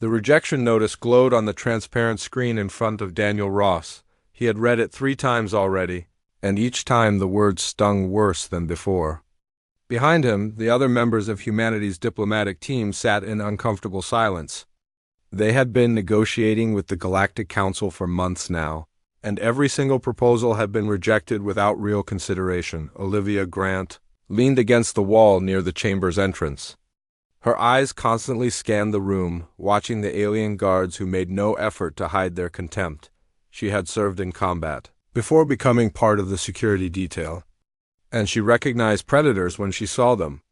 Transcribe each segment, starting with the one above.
The rejection notice glowed on the transparent screen in front of Daniel Ross. He had read it 3 times already, and each time the words stung worse than before. Behind him, the other members of humanity's diplomatic team sat in uncomfortable silence. They had been negotiating with the Galactic Council for months now, and every single proposal had been rejected without real consideration. Olivia Grant leaned against the wall near the chamber's entrance. Her eyes constantly scanned the room, watching the alien guards who made no effort to hide their contempt. She had served in combat before becoming part of the security detail, and she recognized predators when she saw them.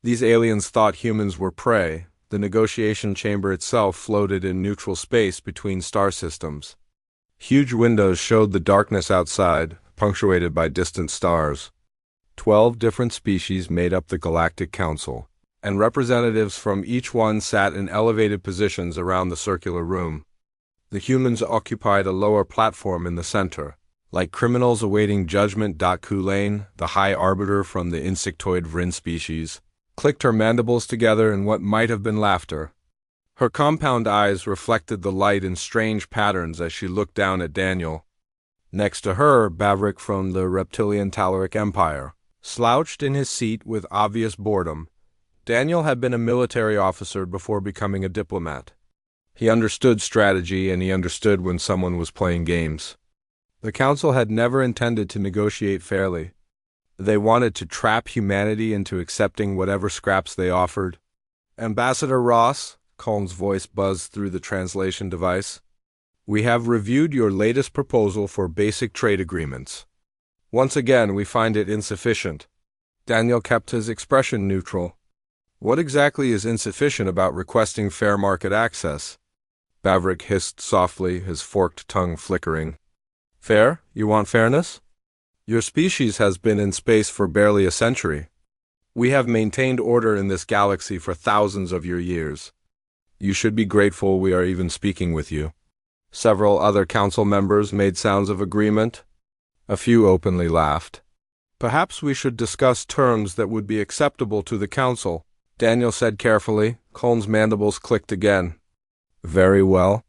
These aliens thought humans were prey. The negotiation chamber itself floated in neutral space between star systems. Huge windows showed the darkness outside, punctuated by distant stars. 12 different species made up the Galactic Council, and representatives from each one sat in elevated positions around the circular room. The humans occupied a lower platform in the center, like criminals awaiting judgment. Kulane, the High Arbiter from the insectoid Vrin species, clicked her mandibles together in what might have been laughter. Her compound eyes reflected the light in strange patterns as she looked down at Daniel. Next to her, Bavrik from the reptilian Talaric Empire slouched in his seat with obvious boredom. Daniel had been a military officer before becoming a diplomat. He understood strategy, and he understood when someone was playing games. The Council had never intended to negotiate fairly. They wanted to trap humanity into accepting whatever scraps they offered. Ambassador Ross, Colm's voice buzzed through the translation device, we have reviewed your latest proposal for basic trade agreements. Once again, we find it insufficient. Daniel kept his expression neutral. What exactly is insufficient about requesting fair market access? Bavrik hissed softly, his forked tongue flickering. Fair? You want fairness? Your species has been in space for barely a century. We have maintained order in this galaxy for thousands of your years. You should be grateful we are even speaking with you. Several other council members made sounds of agreement. A few openly laughed. Perhaps we should discuss terms that would be acceptable to the council, Daniel said carefully. Colm's mandibles clicked again. Very well.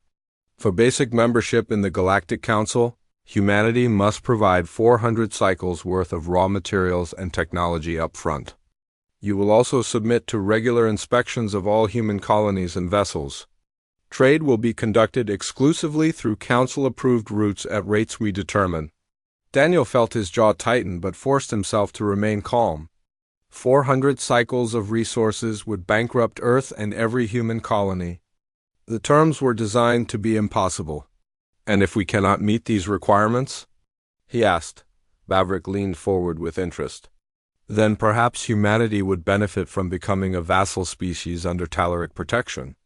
For basic membership in the Galactic Council, humanity must provide 400 cycles worth of raw materials and technology up front. You will also submit to regular inspections of all human colonies and vessels. Trade will be conducted exclusively through Council-approved routes at rates we determine. Daniel felt his jaw tighten but forced himself to remain calm. 400 cycles of resources would bankrupt Earth and every human colony. The terms were designed to be impossible. And if we cannot meet these requirements? He asked. Bavrik leaned forward with interest. Then perhaps humanity would benefit from becoming a vassal species under Talaric protection.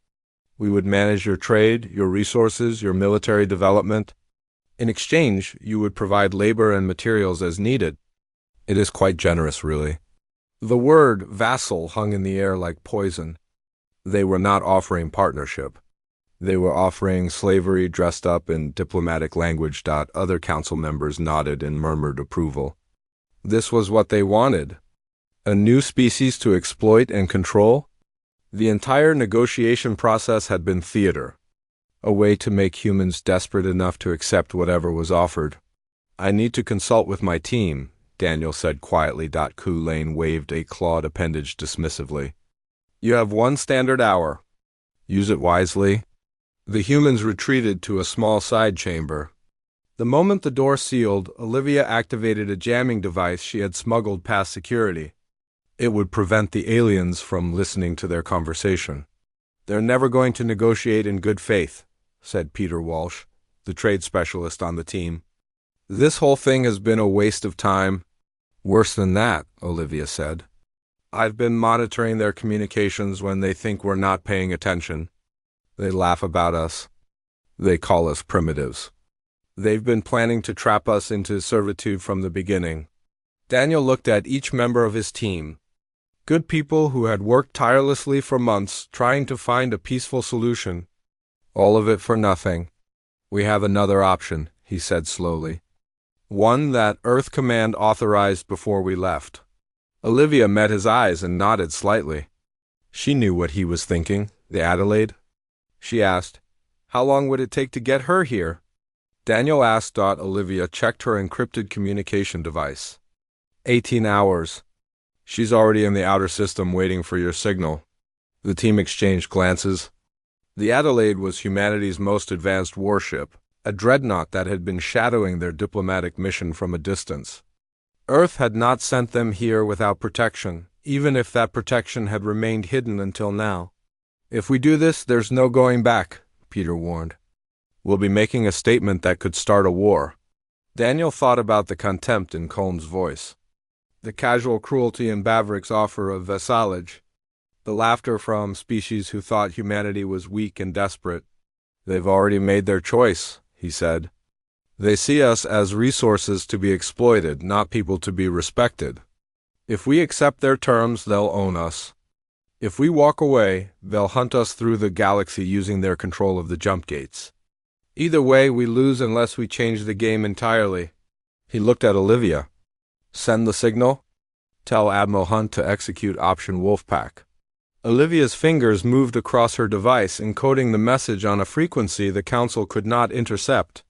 We would manage your trade, your resources, your military development. In exchange, you would provide labor and materials as needed. It is quite generous, really. The word vassal hung in the air like poison. They were not offering partnership. They were offering slavery dressed up in diplomatic language. Other council members nodded and murmured approval. This was what they wanted. A new species to exploit and control? The entire negotiation process had been theater. A way to make humans desperate enough to accept whatever was offered. I need to consult with my team, Daniel said quietly. Kulane waved a clawed appendage dismissively. You have 1 standard hour. Use it wisely. The humans retreated to a small side chamber. The moment the door sealed, Olivia activated a jamming device she had smuggled past security. It would prevent the aliens from listening to their conversation. They're never going to negotiate in good faith, said Peter Walsh, the trade specialist on the team. This whole thing has been a waste of time. Worse than that, Olivia said. I've been monitoring their communications when they think we're not paying attention. They laugh about us. They call us primitives. They've been planning to trap us into servitude from the beginning. Daniel looked at each member of his team. Good people who had worked tirelessly for months trying to find a peaceful solution. All of it for nothing. We have another option, he said slowly. One that Earth Command authorized before we left. Olivia met his eyes and nodded slightly. She knew what he was thinking, the Adelaide. She asked. How long would it take to get her here? Daniel asked. Olivia checked her encrypted communication device. 18 hours. She's already in the outer system waiting for your signal. The team exchanged glances. The Adelaide was humanity's most advanced warship, a dreadnought that had been shadowing their diplomatic mission from a distance. Earth had not sent them here without protection, even if that protection had remained hidden until now. If we do this, there's no going back, Peter warned. We'll be making a statement that could start a war. Daniel thought about the contempt in Colm's voice. The casual cruelty in Bavrick's offer of vassalage. The laughter from species who thought humanity was weak and desperate. They've already made their choice, he said. They see us as resources to be exploited, not people to be respected. If we accept their terms, they'll own us. If we walk away, they'll hunt us through the galaxy using their control of the jump gates. Either way, we lose unless we change the game entirely. He looked at Olivia. Send the signal. Tell Admiral Hunt to execute Option Wolfpack. Olivia's fingers moved across her device, encoding the message on a frequency the Council could not intercept.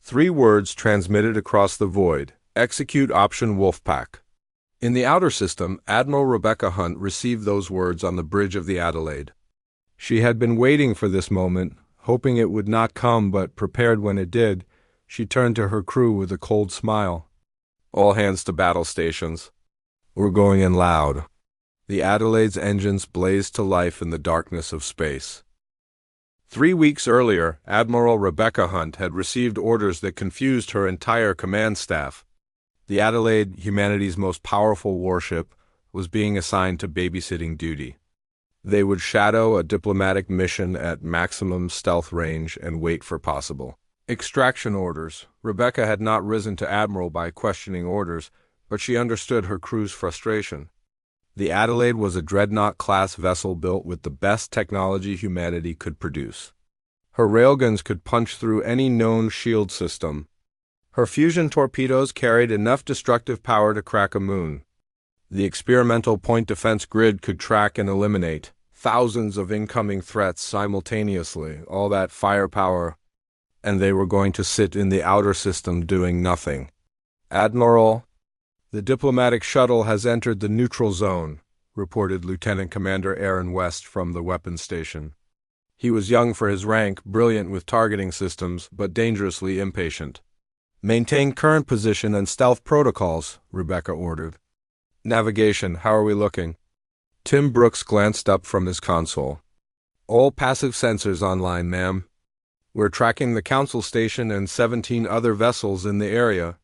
3 words transmitted across the void. Execute Option Wolfpack. In the outer system, Admiral Rebecca Hunt received those words on the bridge of the Adelaide. She had been waiting for this moment, hoping it would not come, but prepared when it did. She turned to her crew with a cold smile. All hands to battle stations. We're going in loud. The Adelaide's engines blazed to life in the darkness of space. 3 weeks earlier, Admiral Rebecca Hunt had received orders that confused her entire command staff. The Adelaide, humanity's most powerful warship, was being assigned to babysitting duty. They would shadow a diplomatic mission at maximum stealth range and wait for possible extraction orders. Rebecca had not risen to admiral by questioning orders, but she understood her crew's frustration. The Adelaide was a dreadnought-class vessel built with the best technology humanity could produce. Her railguns could punch through any known shield system. Her fusion torpedoes carried enough destructive power to crack a moon. The experimental point defense grid could track and eliminate thousands of incoming threats simultaneously, all that firepower, and they were going to sit in the outer system doing nothing. Admiral, the diplomatic shuttle has entered the neutral zone, reported Lieutenant Commander Aaron West from the weapons station. He was young for his rank, brilliant with targeting systems, but dangerously impatient. Maintain current position and stealth protocols, Rebecca ordered. Navigation, how are we looking? Tim Brooks glanced up from his console. All passive sensors online, ma'am. We're tracking the Council Station and 17 other vessels in the area.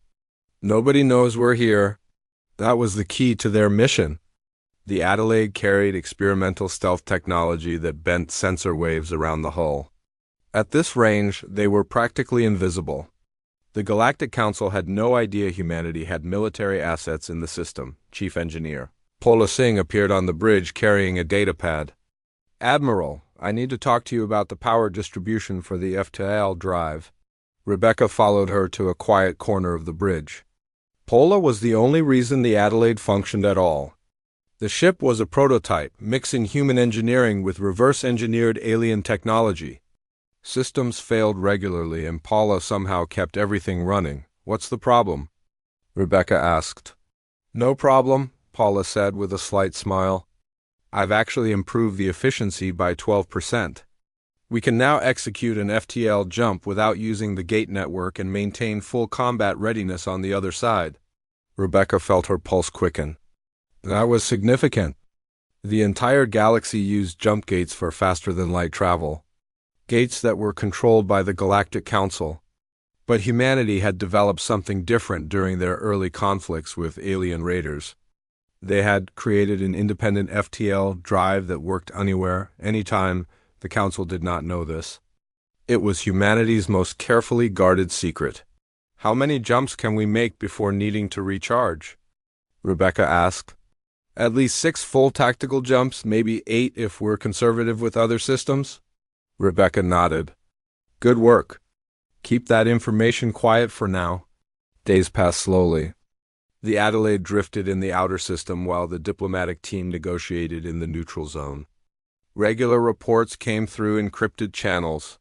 Nobody knows we're here. That was the key to their mission. The Adelaide carried experimental stealth technology that bent sensor waves around the hull. At this range, they were practically invisible. The Galactic Council had no idea humanity had military assets in the system, Chief Engineer Paula Singh appeared on the bridge carrying a datapad. Admiral, I need to talk to you about the power distribution for the FTL drive. Rebecca followed her to a quiet corner of the bridge. Paula was the only reason the Adelaide functioned at all. The ship was a prototype, mixing human engineering with reverse-engineered alien technology. Systems failed regularly, and Paula somehow kept everything running. What's the problem? Rebecca asked. No problem, Paula said with a slight smile. I've actually improved the efficiency by 12%. We can now execute an FTL jump without using the gate network and maintain full combat readiness on the other side. Rebecca felt her pulse quicken. That was significant. The entire galaxy used jump gates for faster-than-light travel. Gates that were controlled by the Galactic Council. But humanity had developed something different during their early conflicts with alien raiders. They had created an independent FTL drive that worked anywhere, anytime. The Council did not know this. It was humanity's most carefully guarded secret. How many jumps can we make before needing to recharge? Rebecca asked. At least 6 full tactical jumps, maybe 8 if we're conservative with other systems? Rebecca nodded. Good work. Keep that information quiet for now. Days passed slowly. The Adelaide drifted in the outer system while the diplomatic team negotiated in the neutral zone. Regular reports came through encrypted channels.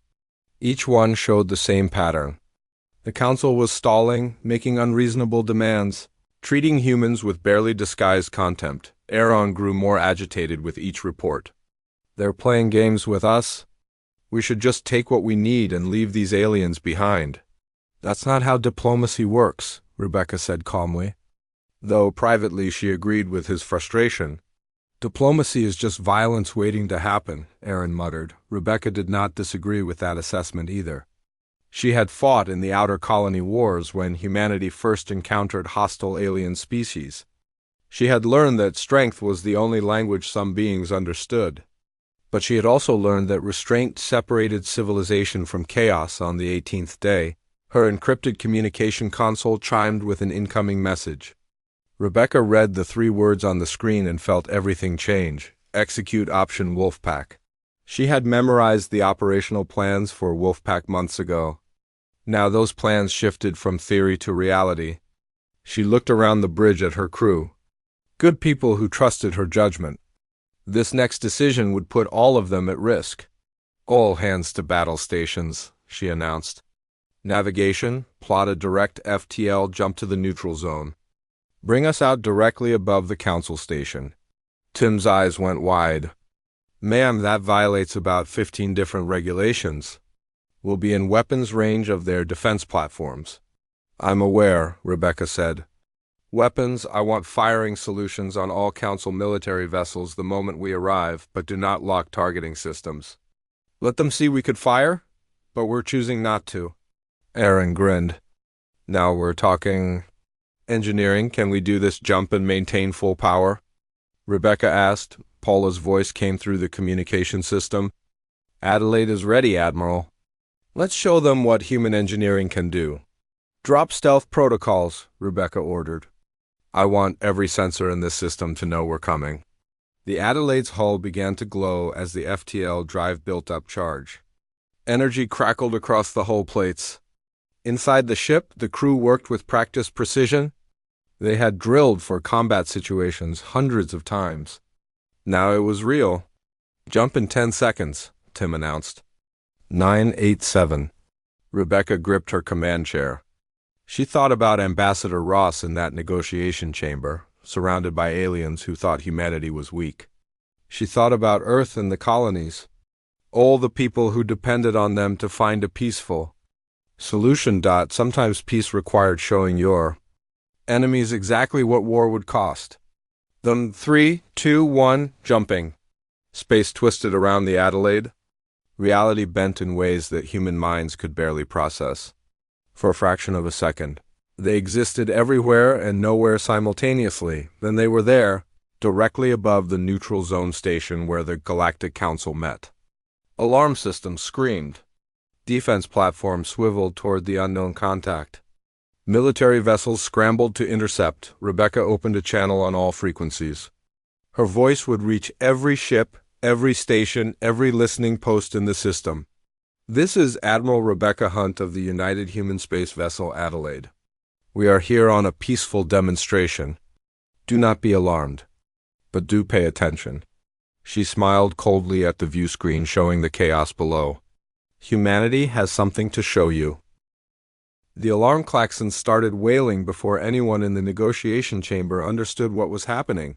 Each one showed the same pattern. The Council was stalling, making unreasonable demands, treating humans with barely disguised contempt. Aaron grew more agitated with each report. They're playing games with us. We should just take what we need and leave these aliens behind. That's not how diplomacy works, Rebecca said calmly. Though privately she agreed with his frustration. Diplomacy is just violence waiting to happen, Aaron muttered. Rebecca did not disagree with that assessment either. She had fought in the Outer Colony Wars when humanity first encountered hostile alien species. She had learned that strength was the only language some beings understood. But she had also learned that restraint separated civilization from chaos on the 18th day. Her encrypted communication console chimed with an incoming message. Rebecca read the 3 words on the screen and felt everything change. Execute option Wolfpack. She had memorized the operational plans for Wolfpack months ago. Now those plans shifted from theory to reality. She looked around the bridge at her crew. Good people who trusted her judgment. This next decision would put all of them at risk. All hands to battle stations, she announced. Navigation, plot a direct FTL jump to the neutral zone. Bring us out directly above the Council station. Tim's eyes went wide. Ma'am, that violates about 15 different regulations. We'll be in weapons range of their defense platforms. I'm aware, Rebecca said. Weapons, I want firing solutions on all Council military vessels the moment we arrive, but do not lock targeting systems. Let them see we could fire, but we're choosing not to. Aaron grinned. Now we're talking engineering. Can we do this jump and maintain full power? Rebecca asked. Paula's voice came through the communication system. Adelaide is ready, Admiral. Let's show them what human engineering can do. Drop stealth protocols, Rebecca ordered. I want every sensor in this system to know we're coming. The Adelaide's hull began to glow as the FTL drive built up charge. Energy crackled across the hull plates. Inside the ship, the crew worked with practiced precision. They had drilled for combat situations hundreds of times. Now it was real. Jump in 10 seconds, Tim announced. 987. Rebecca gripped her command chair. She thought about Ambassador Ross in that negotiation chamber, surrounded by aliens who thought humanity was weak. She thought about Earth and the colonies, all the people who depended on them to find a peaceful solution. Sometimes peace required showing your enemies exactly what war would cost. Then 3, 2, 1, jumping. Space twisted around the Adelaide. Reality bent in ways that human minds could barely process. For a fraction of a second, they existed everywhere and nowhere simultaneously. Then they were there, directly above the neutral zone station where the Galactic Council met. Alarm systems screamed. Defense platforms swiveled toward the unknown contact. Military vessels scrambled to intercept. Rebecca opened a channel on all frequencies. Her voice would reach every ship, every station, every listening post in the system. This is Admiral Rebecca Hunt of the United Human Space Vessel Adelaide. We are here on a peaceful demonstration. Do not be alarmed, but do pay attention. She smiled coldly at the view screen showing the chaos below. Humanity has something to show you. The alarm klaxons started wailing before anyone in the negotiation chamber understood what was happening.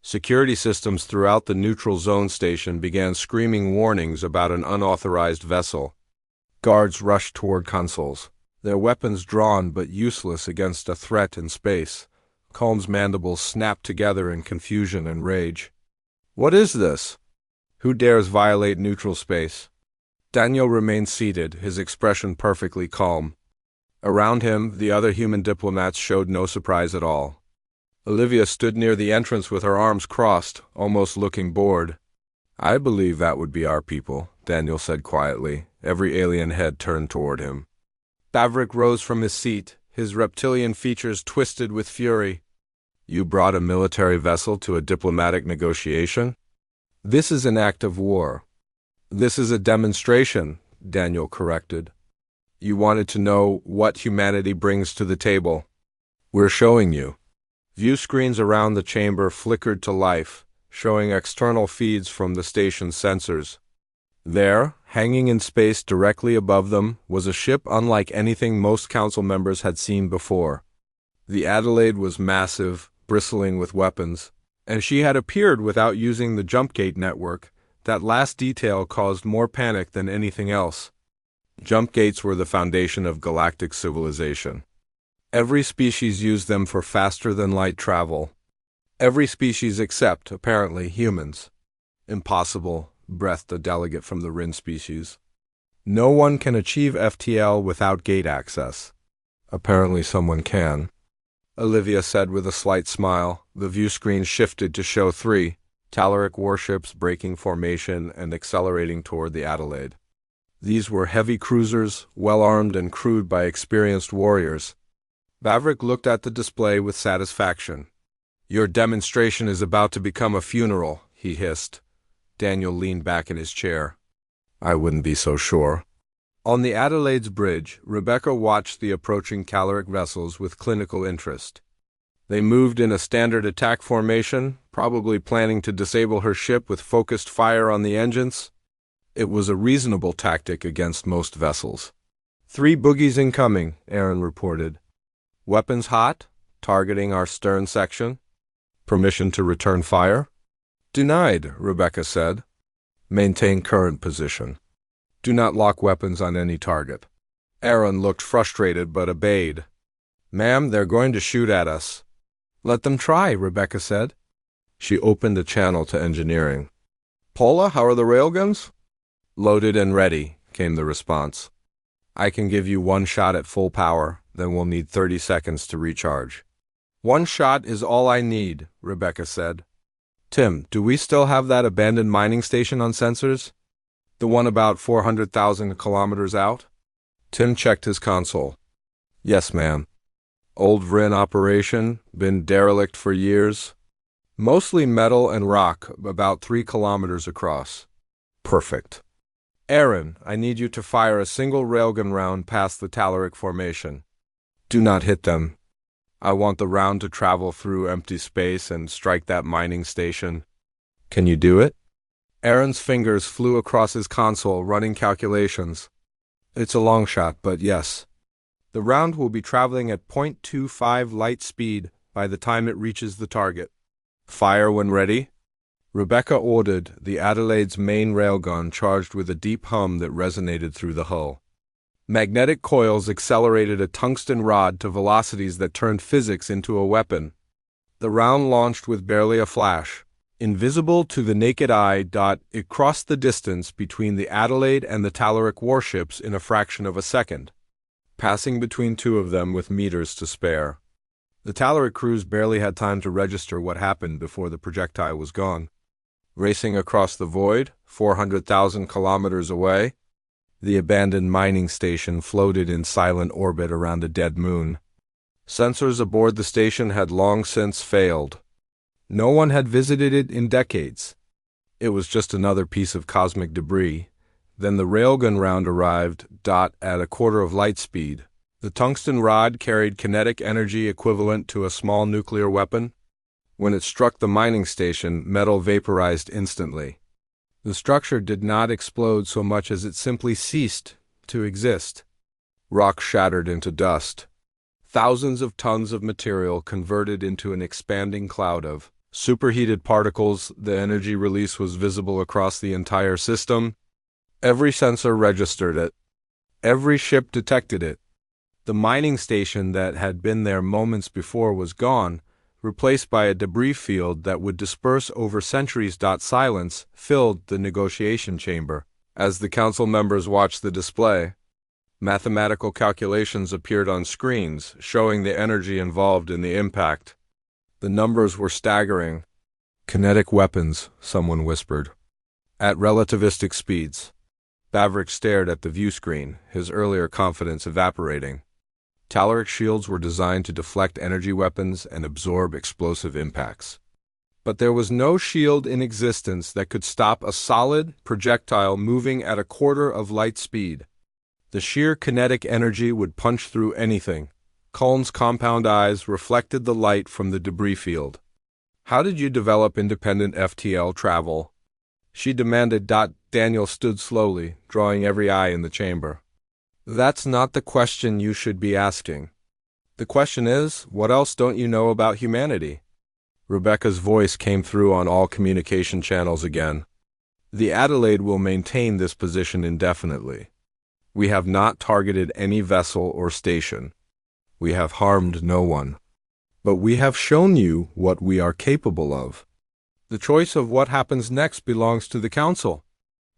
Security systems throughout the neutral zone station began screaming warnings about an unauthorized vessel. Guards rushed toward consoles, their weapons drawn but useless against a threat in space. Combs' mandibles snapped together in confusion and rage. What is this? Who dares violate neutral space? Daniel remained seated, his expression perfectly calm. Around him, the other human diplomats showed no surprise at all. Olivia stood near the entrance with her arms crossed, almost looking bored. I believe that would be our people, Daniel said quietly. Every alien head turned toward him. Bavrik rose from his seat, his reptilian features twisted with fury. You brought a military vessel to a diplomatic negotiation? This is an act of war. This is a demonstration, Daniel corrected. You wanted to know what humanity brings to the table. We're showing you. View screens around the chamber flickered to life. showing external feeds from the station's sensors. There, hanging in space directly above them, was a ship unlike anything most council members had seen before. The Adelaide was massive, bristling with weapons, and she had appeared without using the jump gate network. That last detail caused more panic than anything else. Jump gates were the foundation of galactic civilization. Every species used them for faster-than-light travel. Every species except, apparently, humans. Impossible, breathed a delegate from the Rin species. No one can achieve FTL without gate access. Apparently someone can. Olivia said with a slight smile. The view screen shifted to show 3 Talaric warships breaking formation and accelerating toward the Adelaide. These were heavy cruisers, well-armed and crewed by experienced warriors. Vavrick looked at the display with satisfaction. "Your demonstration is about to become a funeral," he hissed. Daniel leaned back in his chair. "I wouldn't be so sure." On the Adelaide's bridge, Rebecca watched the approaching caloric vessels with clinical interest. They moved in a standard attack formation, probably planning to disable her ship with focused fire on the engines. It was a reasonable tactic against most vessels. 3 boogies incoming, Aaron reported. "Weapons hot, targeting our stern section. Permission to return fire?" "Denied," Rebecca said. "Maintain current position. Do not lock weapons on any target." Aaron looked frustrated but obeyed. "Ma'am, they're going to shoot at us." "Let them try," Rebecca said. She opened a channel to engineering. "Paula, how are the railguns?" "Loaded and ready," came the response. "I can give you 1 shot at full power, then we'll need 30 seconds to recharge." "1 shot is all I need," Rebecca said. "Tim, do we still have that abandoned mining station on sensors? The one about 400,000 kilometers out?" Tim checked his console. "Yes, ma'am. Old Vrin operation, been derelict for years. Mostly metal and rock, about 3 kilometers across." "Perfect. Aaron, I need you to fire a single railgun round past the Talaric formation. Do not hit them. I want the round to travel through empty space and strike that mining station." "Can you do it?" Aaron's fingers flew across his console, running calculations. "It's a long shot, but yes. The round will be traveling at 0.25 light speed by the time it reaches the target. Fire when ready." Rebecca ordered, the Adelaide's main railgun charged with a deep hum that resonated through the hull. Magnetic coils accelerated a tungsten rod to velocities that turned physics into a weapon. The round launched with barely a flash. Invisible to the naked eye, it crossed the distance between the Adelaide and the Talaric warships in a fraction of a second, passing between 2 of them with meters to spare. The Talaric crews barely had time to register what happened before the projectile was gone. Racing across the void, 400,000 kilometers away, the abandoned mining station floated in silent orbit around a dead moon. Sensors aboard the station had long since failed. No one had visited it in decades. It was just another piece of cosmic debris. Then the railgun round arrived, at a quarter of light speed. The tungsten rod carried kinetic energy equivalent to a small nuclear weapon. When it struck the mining station, metal vaporized instantly. The structure did not explode so much as it simply ceased to exist. Rock shattered into dust. Thousands of tons of material converted into an expanding cloud of superheated particles. The energy release was visible across the entire system. Every sensor registered it. Every ship detected it. The mining station that had been there moments before was gone, replaced by a debris field that would disperse over centuries. Silence filled the negotiation chamber. As the council members watched the display, mathematical calculations appeared on screens, showing the energy involved in the impact. The numbers were staggering. "Kinetic weapons," someone whispered. "At relativistic speeds." Bavrick stared at the view screen, his earlier confidence evaporating. Talaric shields were designed to deflect energy weapons and absorb explosive impacts. But there was no shield in existence that could stop a solid projectile moving at a quarter of light speed. The sheer kinetic energy would punch through anything. Cullen's compound eyes reflected the light from the debris field. How did you develop independent FTL travel? She demanded. Daniel stood slowly, drawing every eye in the chamber. That's not the question you should be asking. The question is, what else don't you know about humanity? Rebecca's voice came through on all communication channels again. The Adelaide will maintain this position indefinitely. We have not targeted any vessel or station. We have harmed no one. But we have shown you what we are capable of. The choice of what happens next belongs to the Council.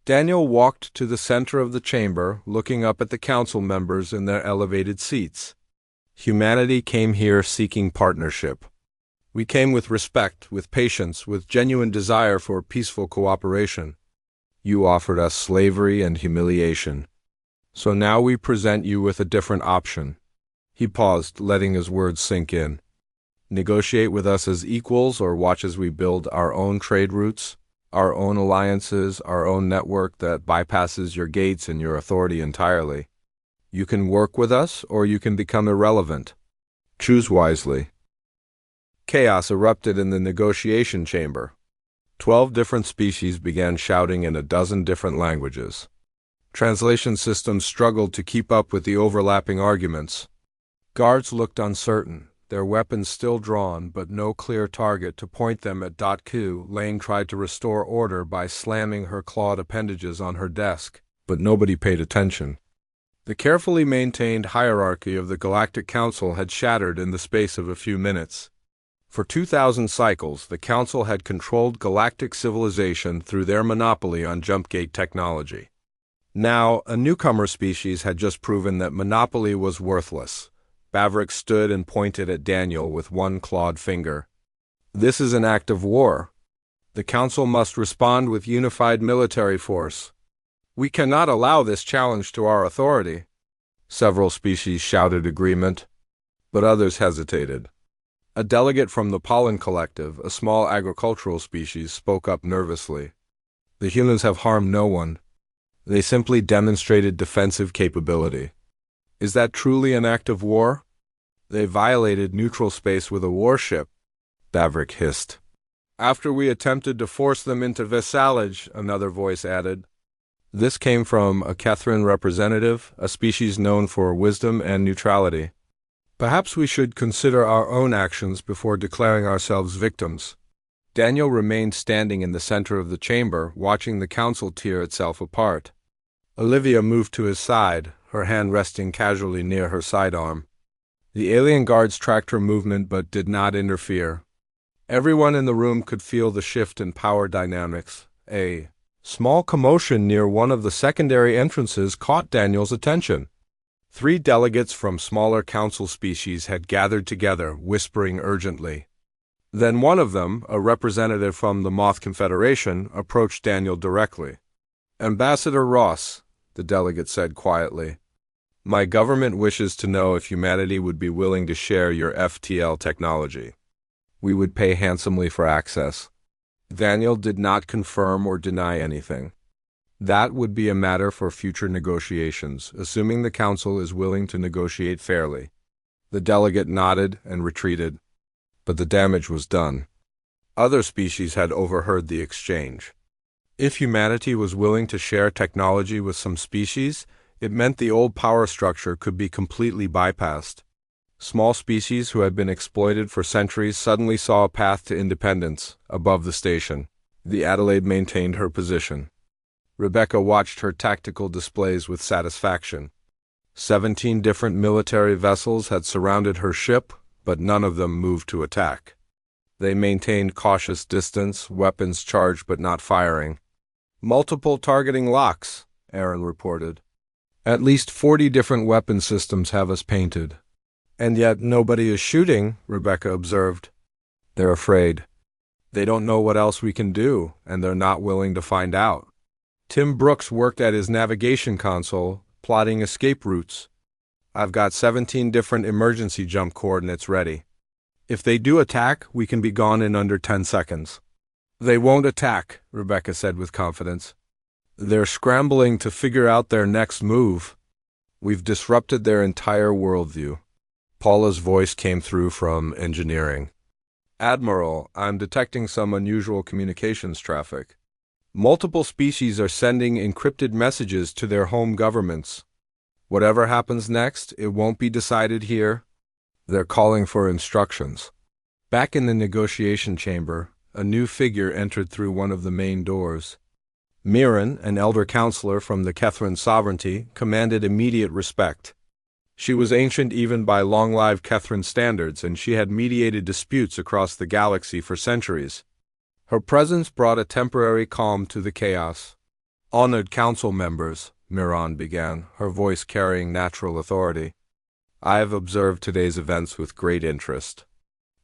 Daniel walked to the center of the chamber, looking up at the Council members in their elevated seats. Humanity came here seeking partnership. We came with respect, with patience, with genuine desire for peaceful cooperation. You offered us slavery and humiliation. So now we present you with a different option. He paused, letting his words sink in. Negotiate with us as equals or watch as we build our own trade routes, our own alliances, our own network that bypasses your gates and your authority entirely. You can work with us or you can become irrelevant. Choose wisely. Chaos erupted in the negotiation chamber. 12 different species began shouting in a dozen different languages. Translation systems struggled to keep up with the overlapping arguments. Guards looked uncertain, their weapons still drawn, but no clear target to point them at. Q. Lane tried to restore order by slamming her clawed appendages on her desk, but nobody paid attention. The carefully maintained hierarchy of the Galactic Council had shattered in the space of a few minutes. For 2,000 cycles, the Council had controlled galactic civilization through their monopoly on jumpgate technology. Now, a newcomer species had just proven that monopoly was worthless. Bavrick stood and pointed at Daniel with one clawed finger. This is an act of war. The Council must respond with unified military force. We cannot allow this challenge to our authority. Several species shouted agreement, but others hesitated. A delegate from the Pollen Collective, a small agricultural species, spoke up nervously. The humans have harmed no one. They simply demonstrated defensive capability. Is that truly an act of war? They violated neutral space with a warship, Bavrick hissed. After we attempted to force them into vassalage, another voice added. This came from a Catherine representative, a species known for wisdom and neutrality. Perhaps we should consider our own actions before declaring ourselves victims. Daniel remained standing in the center of the chamber, watching the Council tear itself apart. Olivia moved to his side, her hand resting casually near her sidearm. The alien guards tracked her movement but did not interfere. Everyone in the room could feel the shift in power dynamics. A small commotion near one of the secondary entrances caught Daniel's attention. 3 delegates from smaller council species had gathered together, whispering urgently. Then one of them, a representative from the Moth Confederation, approached Daniel directly. Ambassador Ross, the delegate said quietly, my government wishes to know if humanity would be willing to share your FTL technology. We would pay handsomely for access. Daniel did not confirm or deny anything. That would be a matter for future negotiations, assuming the Council is willing to negotiate fairly. The delegate nodded and retreated, but the damage was done. Other species had overheard the exchange. If humanity was willing to share technology with some species, it meant the old power structure could be completely bypassed. Small species who had been exploited for centuries suddenly saw a path to independence, above the station. The Adelaide maintained her position. Rebecca watched her tactical displays with satisfaction. 17 different military vessels had surrounded her ship, but none of them moved to attack. They maintained cautious distance, weapons charged but not firing. Multiple targeting locks, Aaron reported. At least 40 different weapon systems have us painted. And yet nobody is shooting, Rebecca observed. They're afraid. They don't know what else we can do, and they're not willing to find out. Tim Brooks worked at his navigation console, plotting escape routes. I've got 17 different emergency jump coordinates ready. If they do attack, we can be gone in under 10 seconds. They won't attack, Rebecca said with confidence. They're scrambling to figure out their next move. We've disrupted their entire worldview. Paula's voice came through from engineering. Admiral, I'm detecting some unusual communications traffic. Multiple species are sending encrypted messages to their home governments. Whatever happens next, it won't be decided here. They're calling for instructions. Back in the negotiation chamber, a new figure entered through one of the main doors. Mirren, an elder counselor from the Kethran sovereignty, commanded immediate respect. She was ancient even by long-lived Kethran standards, and she had mediated disputes across the galaxy for centuries. Her presence brought a temporary calm to the chaos. Honored council members, Mirren began, her voice carrying natural authority. I have observed today's events with great interest.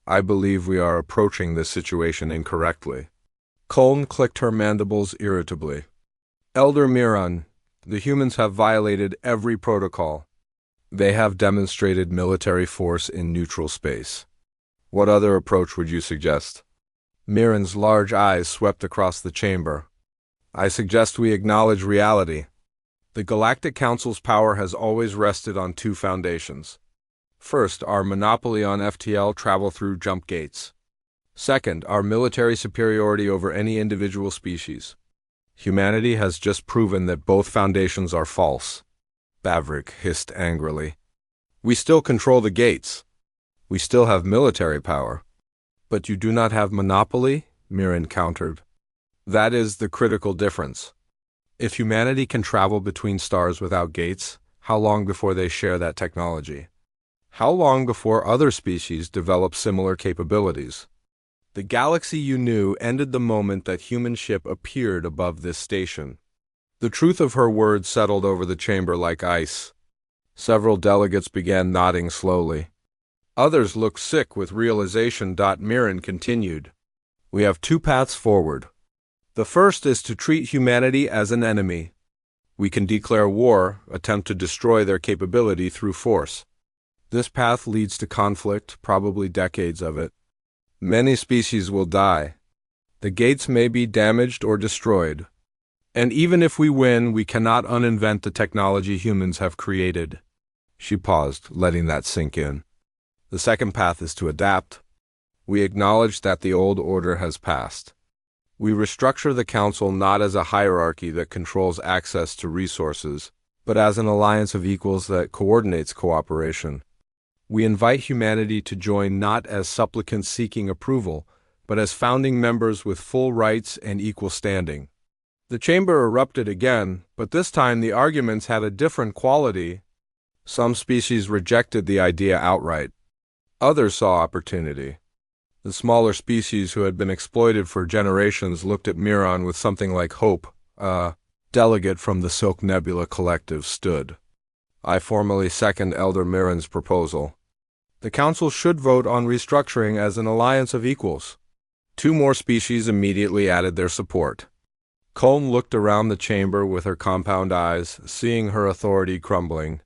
I believe we are approaching this situation incorrectly. Colne clicked her mandibles irritably. Elder Mirren, the humans have violated every protocol. They have demonstrated military force in neutral space. What other approach would you suggest? Mirren's large eyes swept across the chamber. I suggest we acknowledge reality. The Galactic Council's power has always rested on two foundations. First, our monopoly on FTL travel through jump gates. Second, our military superiority over any individual species. Humanity has just proven that both foundations are false. Bavrik hissed angrily. We still control the gates. We still have military power. But you do not have monopoly, Mirren countered. That is the critical difference. If humanity can travel between stars without gates, how long before they share that technology? How long before other species develop similar capabilities? The galaxy you knew ended the moment that human ship appeared above this station. The truth of her words settled over the chamber like ice. Several delegates began nodding slowly. Others looked sick with realization. Mirren continued. We have two paths forward. The first is to treat humanity as an enemy. We can declare war, attempt to destroy their capability through force. This path leads to conflict, probably decades of it. Many species will die. The gates may be damaged or destroyed. And even if we win, we cannot uninvent the technology humans have created. She paused, letting that sink in. The second path is to adapt. We acknowledge that the old order has passed. We restructure the Council not as a hierarchy that controls access to resources, but as an alliance of equals that coordinates cooperation. We invite humanity to join not as supplicants seeking approval, but as founding members with full rights and equal standing. The chamber erupted again, but this time the arguments had a different quality. Some species rejected the idea outright. Others saw opportunity. The smaller species who had been exploited for generations looked at Mirren with something like hope. A delegate from the Silk Nebula Collective stood. I formally second Elder Mirren's proposal. The Council should vote on restructuring as an alliance of equals. Two more species immediately added their support. Colne looked around the chamber with her compound eyes, seeing her authority crumbling.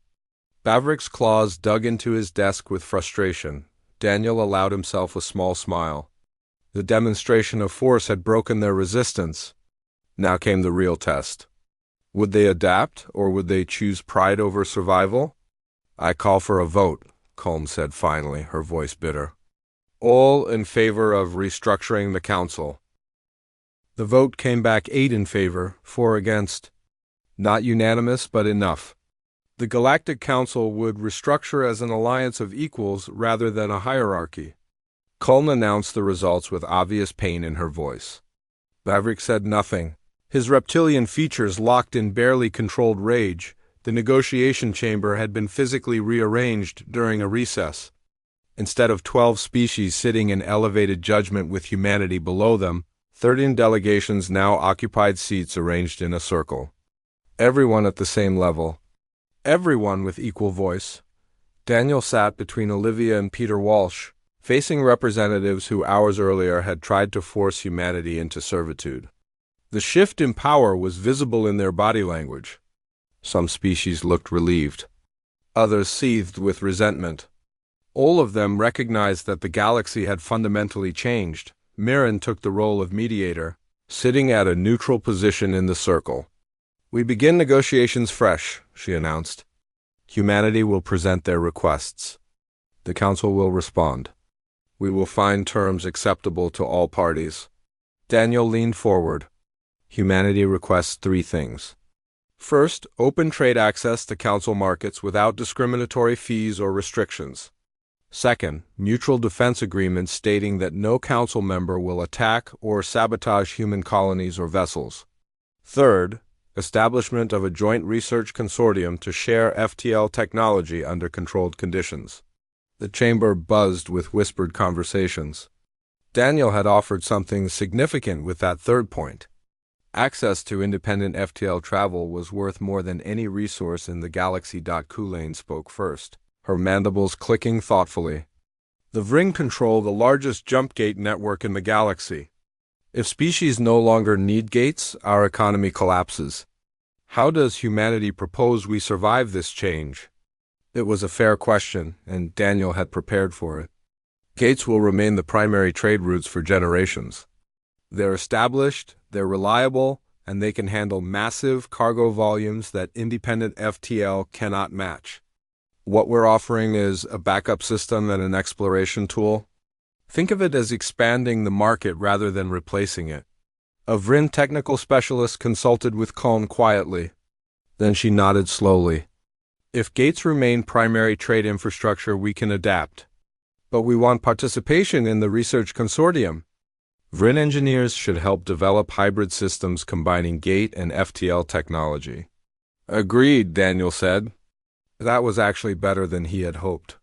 Bavrik's claws dug into his desk with frustration. Daniel allowed himself a small smile. The demonstration of force had broken their resistance. Now came the real test. Would they adapt, or would they choose pride over survival? I call for a vote, Colne said finally, her voice bitter. All in favor of restructuring the Council. The vote came back 8 in favor, 4 against. Not unanimous, but enough. The Galactic Council would restructure as an alliance of equals rather than a hierarchy. Colne announced the results with obvious pain in her voice. Bavrik said nothing. His reptilian features locked in barely controlled rage. The negotiation chamber had been physically rearranged during a recess. Instead of 12 species sitting in elevated judgment with humanity below them, 13 delegations now occupied seats arranged in a circle. Everyone at the same level. Everyone with equal voice. Daniel sat between Olivia and Peter Walsh, facing representatives who hours earlier had tried to force humanity into servitude. The shift in power was visible in their body language. Some species looked relieved. Others seethed with resentment. All of them recognized that the galaxy had fundamentally changed. Mirren took the role of mediator, sitting at a neutral position in the circle. We begin negotiations fresh, she announced. Humanity will present their requests. The Council will respond. We will find terms acceptable to all parties. Daniel leaned forward. Humanity requests 3 things. First, open trade access to council markets without discriminatory fees or restrictions. Second, mutual defense agreements stating that no council member will attack or sabotage human colonies or vessels. Third, establishment of a joint research consortium to share FTL technology under controlled conditions. The chamber buzzed with whispered conversations. Daniel had offered something significant with that third point. Access to independent FTL travel was worth more than any resource in the galaxy. Kulane spoke first, her mandibles clicking thoughtfully. The Vring control the largest jump gate network in the galaxy. If species no longer need gates, our economy collapses. How does humanity propose we survive this change? It was a fair question, and Daniel had prepared for it. Gates will remain the primary trade routes for generations. They're established, they're reliable, and they can handle massive cargo volumes that independent FTL cannot match. What we're offering is a backup system and an exploration tool. Think of it as expanding the market rather than replacing it. A Vrin technical specialist consulted with Colm quietly. Then she nodded slowly. If gates remain primary trade infrastructure, we can adapt. But we want participation in the research consortium. Vrin engineers should help develop hybrid systems combining gate and FTL technology. Agreed, Daniel said. That was actually better than he had hoped.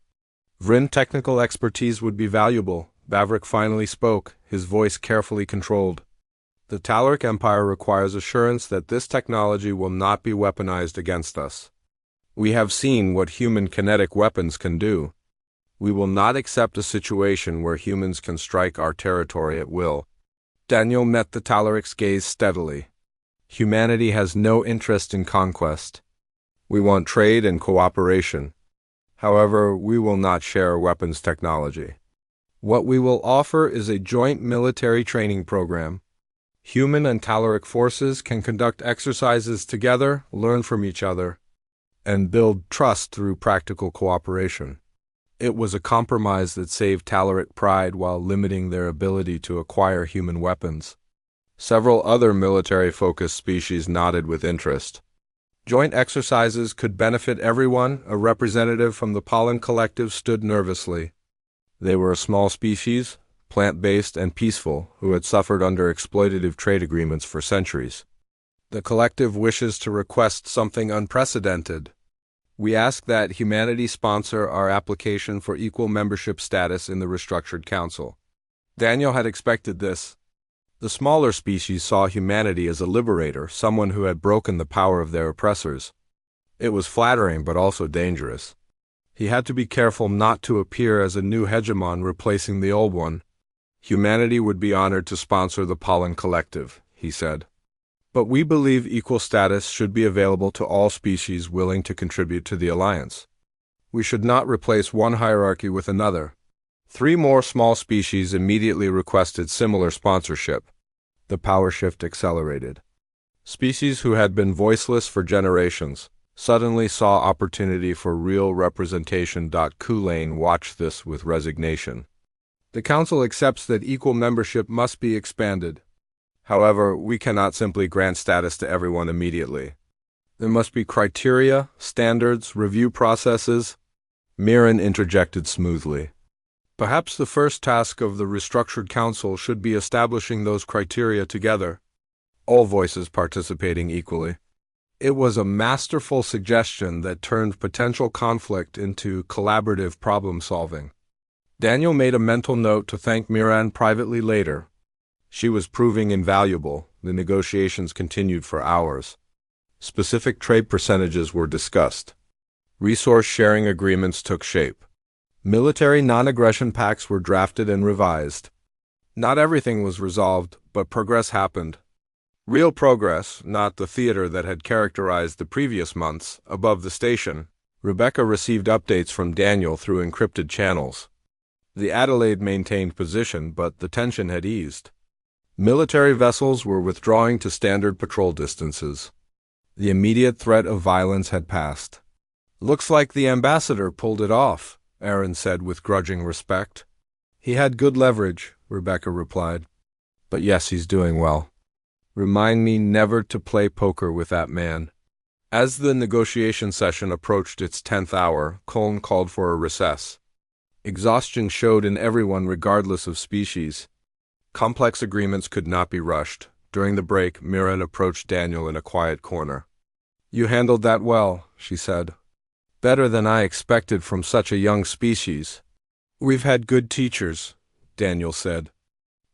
Vrin technical expertise would be valuable. Vavrik finally spoke, his voice carefully controlled. The Talaric Empire requires assurance that this technology will not be weaponized against us. We have seen what human kinetic weapons can do. We will not accept a situation where humans can strike our territory at will. Daniel met the Talaric's gaze steadily. Humanity has no interest in conquest. We want trade and cooperation. However, we will not share weapons technology. What we will offer is a joint military training program. Human and Talaric forces can conduct exercises together, learn from each other, and build trust through practical cooperation. It was a compromise that saved Talaric pride while limiting their ability to acquire human weapons. Several other military-focused species nodded with interest. Joint exercises could benefit everyone. A representative from the Pollen Collective stood nervously. They were a small species, plant-based and peaceful, who had suffered under exploitative trade agreements for centuries. The collective wishes to request something unprecedented. We ask that humanity sponsor our application for equal membership status in the Restructured Council. Daniel had expected this. The smaller species saw humanity as a liberator, someone who had broken the power of their oppressors. It was flattering but also dangerous. He had to be careful not to appear as a new hegemon replacing the old one. Humanity would be honored to sponsor the Pollen Collective, he said. But we believe equal status should be available to all species willing to contribute to the alliance. We should not replace one hierarchy with another. 3 more small species immediately requested similar sponsorship. The power shift accelerated. Species who had been voiceless for generations suddenly saw opportunity for real representation. Kulane watched this with resignation. The Council accepts that equal membership must be expanded. However, we cannot simply grant status to everyone immediately. There must be criteria, standards, review processes. Mirren interjected smoothly. Perhaps the first task of the Restructured Council should be establishing those criteria together, all voices participating equally. It was a masterful suggestion that turned potential conflict into collaborative problem-solving. Daniel made a mental note to thank Mirren privately later. She was proving invaluable. The negotiations continued for hours. Specific trade percentages were discussed. Resource-sharing agreements took shape. Military non-aggression pacts were drafted and revised. Not everything was resolved, but progress happened. Real progress, not the theater that had characterized the previous months. Above the station, Rebecca received updates from Daniel through encrypted channels. The Adelaide maintained position, but the tension had eased. Military vessels were withdrawing to standard patrol distances. The immediate threat of violence had passed. "Looks like the ambassador pulled it off," Aaron said with grudging respect. He had good leverage, Rebecca replied. But yes, he's doing well. Remind me never to play poker with that man. As the negotiation session approached its 10th hour, Colm called for a recess. Exhaustion showed in everyone regardless of species. Complex agreements could not be rushed. During the break, Mirren approached Daniel in a quiet corner. You handled that well, she said. Better than I expected from such a young species. We've had good teachers, Daniel said.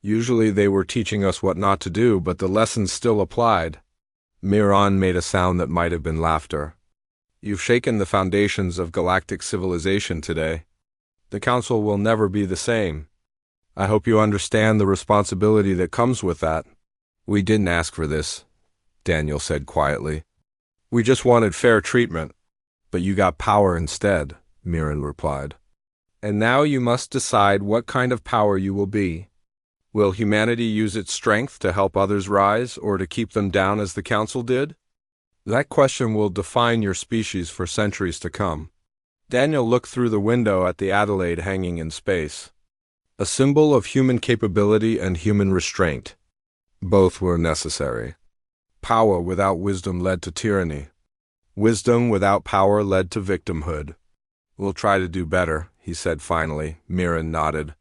Usually they were teaching us what not to do, but the lessons still applied. Mirren made a sound that might have been laughter. You've shaken the foundations of galactic civilization today. The Council will never be the same. I hope you understand the responsibility that comes with that. We didn't ask for this, Daniel said quietly. We just wanted fair treatment. But you got power instead, Mirren replied. And now you must decide what kind of power you will be. Will humanity use its strength to help others rise, or to keep them down as the Council did? That question will define your species for centuries to come. Daniel looked through the window at the Adelaide hanging in space. A symbol of human capability and human restraint. Both were necessary. Power without wisdom led to tyranny. Wisdom without power led to victimhood. We'll try to do better, he said finally. Mirren nodded.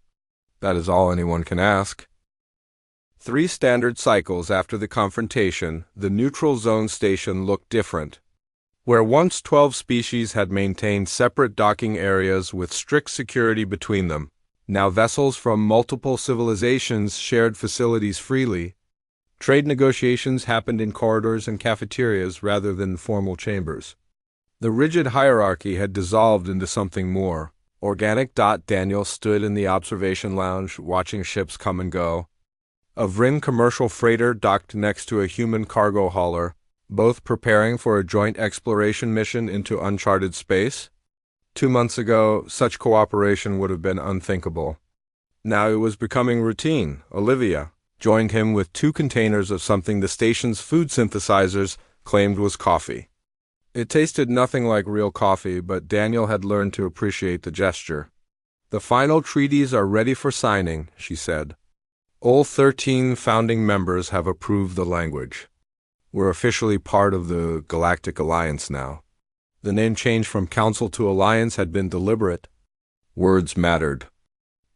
That is all anyone can ask. 3 standard cycles after the confrontation, the neutral zone station looked different. Where once 12 species had maintained separate docking areas with strict security between them, now vessels from multiple civilizations shared facilities freely. Trade negotiations happened in corridors and cafeterias rather than formal chambers. The rigid hierarchy had dissolved into something more. Organic. Daniel stood in the observation lounge, watching ships come and go. A Vryn commercial freighter docked next to a human cargo hauler, both preparing for a joint exploration mission into uncharted space. 2 months ago, such cooperation would have been unthinkable. Now it was becoming routine. Olivia joined him with 2 containers of something the station's food synthesizers claimed was coffee. It tasted nothing like real coffee, but Daniel had learned to appreciate the gesture. The final treaties are ready for signing, she said. All 13 founding members have approved the language. We're officially part of the Galactic Alliance now. The name change from Council to Alliance had been deliberate. Words mattered.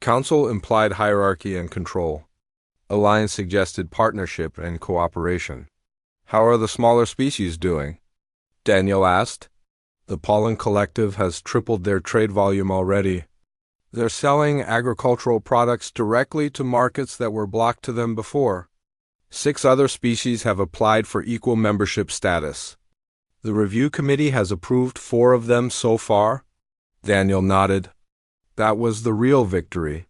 Council implied hierarchy and control. Alliance suggested partnership and cooperation. How are the smaller species doing? Daniel asked. The Pollen Collective has tripled their trade volume already. They're selling agricultural products directly to markets that were blocked to them before. 6 other species have applied for equal membership status. The review committee has approved 4 of them so far. Daniel nodded. That was the real victory.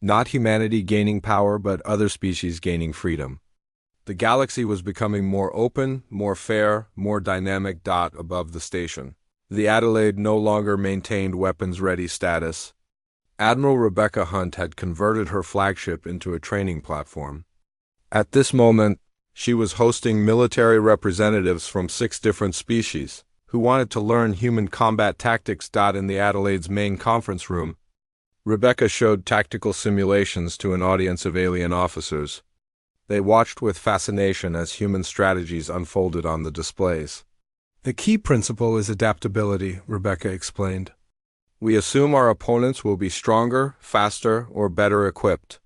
Not humanity gaining power, but other species gaining freedom. The galaxy was becoming more open, more fair, more dynamic. Above the station, the Adelaide no longer maintained weapons-ready status. Admiral Rebecca Hunt had converted her flagship into a training platform. At this moment, she was hosting military representatives from 6 different species, who wanted to learn human combat tactics. In the Adelaide's main conference room, Rebecca showed tactical simulations to an audience of alien officers. They watched with fascination as human strategies unfolded on the displays. The key principle is adaptability, Rebecca explained. We assume our opponents will be stronger, faster, or better equipped.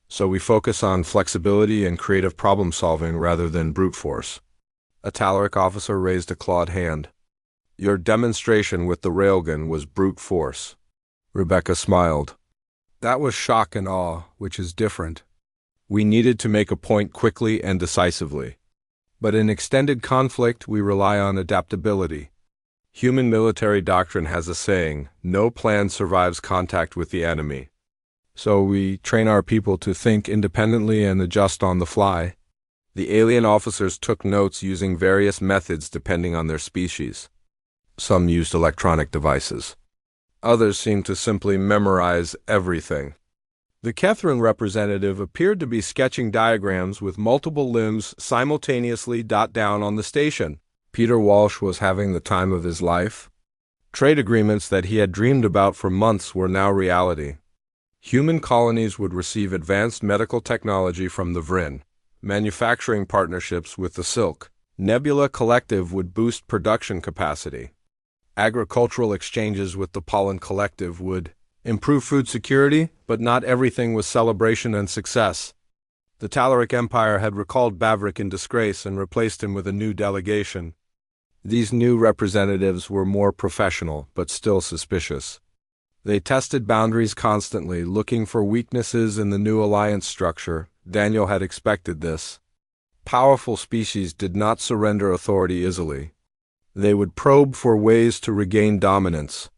So we focus on flexibility and creative problem-solving rather than brute force. A Talaric officer raised a clawed hand. Your demonstration with the railgun was brute force. Rebecca smiled. That was shock and awe, which is different. We needed to make a point quickly and decisively. But in extended conflict, we rely on adaptability. Human military doctrine has a saying, no plan survives contact with the enemy. So we train our people to think independently and adjust on the fly. The alien officers took notes using various methods depending on their species. Some used electronic devices. Others seemed to simply memorize everything. The Kethrin representative appeared to be sketching diagrams with multiple limbs simultaneously. Down on the station, Peter Walsh was having the time of his life. Trade agreements that he had dreamed about for months were now reality. Human colonies would receive advanced medical technology from the Vrin, manufacturing partnerships with the Silk. Nebula Collective would boost production capacity. Agricultural exchanges with the Pollen Collective would improve food security, but not everything was celebration and success. The Talaric Empire had recalled Bavrik in disgrace and replaced him with a new delegation. These new representatives were more professional, but still suspicious. They tested boundaries constantly, looking for weaknesses in the new alliance structure. Daniel had expected this. Powerful species did not surrender authority easily. They would probe for ways to regain dominance.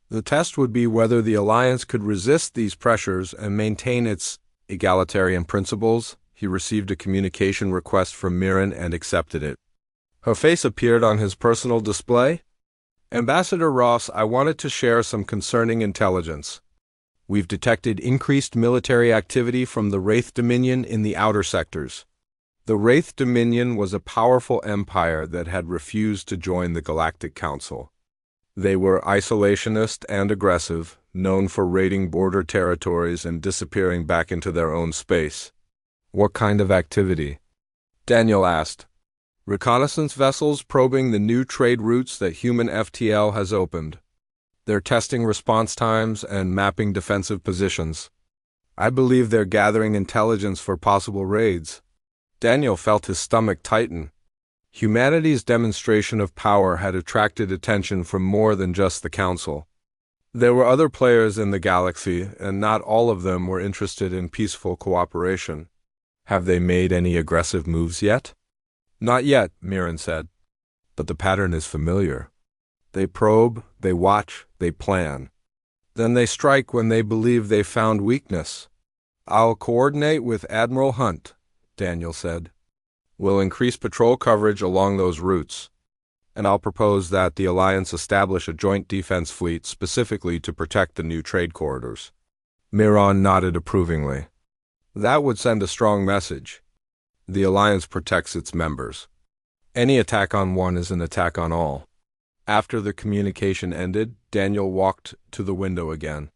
The test would be whether the alliance could resist these pressures and maintain its egalitarian principles. He received a communication request from Mirren and accepted it. Her face appeared on his personal display. Ambassador Ross, I wanted to share some concerning intelligence. We've detected increased military activity from the Wraith Dominion in the outer sectors. The Wraith Dominion was a powerful empire that had refused to join the Galactic Council. They were isolationist and aggressive, known for raiding border territories and disappearing back into their own space. What kind of activity? Daniel asked. Reconnaissance vessels probing the new trade routes that human FTL has opened. They're testing response times and mapping defensive positions. I believe they're gathering intelligence for possible raids. Daniel felt his stomach tighten. Humanity's demonstration of power had attracted attention from more than just the Council. There were other players in the galaxy, and not all of them were interested in peaceful cooperation. Have they made any aggressive moves yet? Not yet, Mirren said. But the pattern is familiar. They probe, they watch, they plan. Then they strike when they believe they've found weakness. I'll coordinate with Admiral Hunt, Daniel said. We'll increase patrol coverage along those routes. And I'll propose that the Alliance establish a joint defense fleet specifically to protect the new trade corridors. Miron nodded approvingly. That would send a strong message. The Alliance protects its members. Any attack on one is an attack on all. After the communication ended, Daniel walked to the window again.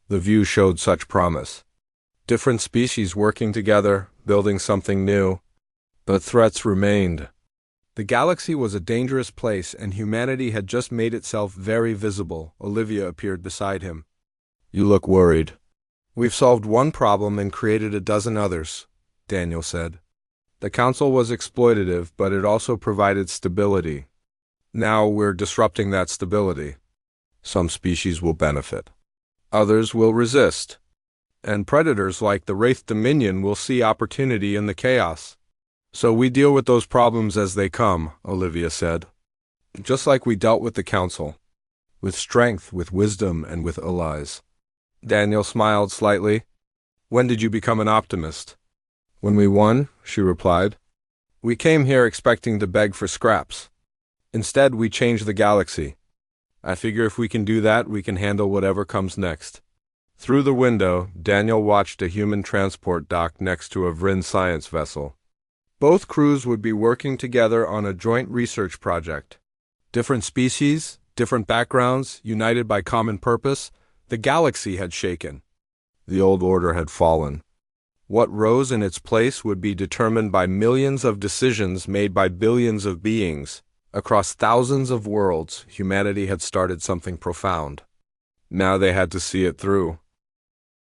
The view showed such promise. Different species working together, building something new. But threats remained. The galaxy was a dangerous place, and humanity had just made itself very visible. Olivia appeared beside him. You look worried. We've solved one problem and created a dozen others, Daniel said. The Council was exploitative, but it also provided stability. Now we're disrupting that stability. Some species will benefit. Others will resist. And predators like the Wraith Dominion will see opportunity in the chaos. So we deal with those problems as they come, Olivia said. Just like we dealt with the Council. With strength, with wisdom, and with allies. Daniel smiled slightly. When did you become an optimist? When we won, she replied. We came here expecting to beg for scraps. Instead, we changed the galaxy. I figure if we can do that, we can handle whatever comes next. Through the window, Daniel watched a human transport dock next to a Vrin science vessel. Both crews would be working together on a joint research project. Different species, different backgrounds, united by common purpose, the galaxy had shaken. The old order had fallen. What rose in its place would be determined by millions of decisions made by billions of beings. Across thousands of worlds, humanity had started something profound. Now they had to see it through.